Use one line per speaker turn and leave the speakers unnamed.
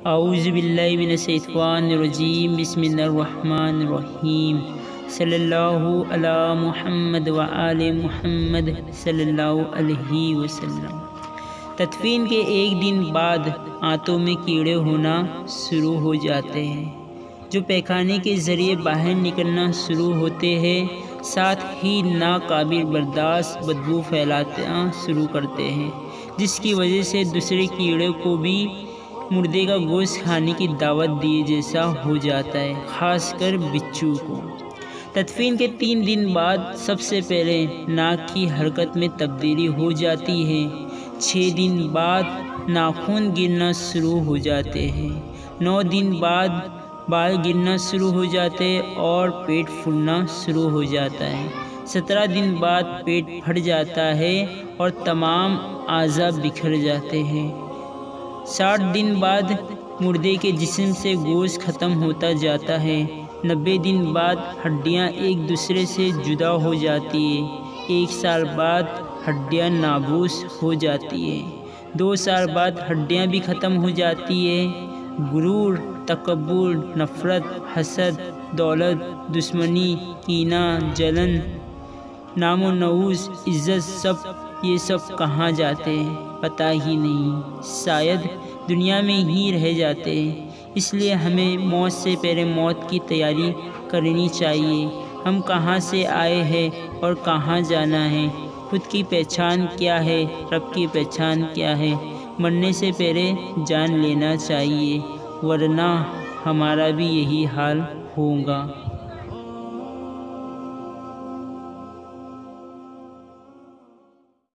اعوذ باللہ من الشیطان الرجیم، بسم اللہ الرحمن الرحیم، صلی اللہ علی محمد وآل محمد صلی اللہ علیہ وسلم۔ تدفین کے ایک دن بعد آنتوں میں کیڑے ہونا شروع ہو جاتے ہیں جو پیخانے کے ذریعے باہر نکلنا شروع ہوتے ہیں، ساتھ ہی ناقابل برداشت بدبو پھیلانا شروع کرتے ہیں، جس کی وجہ سے دوسرے کیڑے کو بھی مردے کا گوشت کھانے کی دعوت دیے جیسا ہو جاتا ہے، خاص کر بچھو کو۔ تدفین کے 3 دن بعد سب سے پہلے ناک کی حرکت میں تبدیلی ہو جاتی ہے، 6 دن بعد ناخن گرنا شروع ہو جاتے ہیں، 9 دن بعد بال گرنا شروع ہو جاتے ہیں اور پیٹ پھولنا شروع ہو جاتا ہے، 17 دن بعد پیٹ پھٹ جاتا ہے اور تمام اعضاء بکھر جاتے ہیں، 60 دن بعد مردے کے جسم سے گوشت ختم ہوتا جاتا ہے، 90 دن بعد ہڈیاں ایک دوسرے سے جدا ہو جاتی ہیں، 1 سال بعد ہڈیاں نابود ہو جاتی ہیں، 2 سال بعد ہڈیاں بھی ختم ہو جاتی ہیں۔ غرور، تکبر، نفرت، حسد، دولت، دشمنی، کینہ، جلن، نام و نوز، عزت، یہ سب کہاں جاتے ہیں پتہ ہی نہیں، شاید دنیا میں ہی رہ جاتے ہیں۔ اس لیے ہمیں موت سے پہلے موت کی تیاری کرنی چاہیے۔ ہم کہاں سے آئے ہیں اور کہاں جانا ہے، خود کی پہچان کیا ہے، رب کی پہچان کیا ہے، مرنے سے پہلے جان لینا چاہیے، ورنہ ہمارا بھی یہی حال ہوگا۔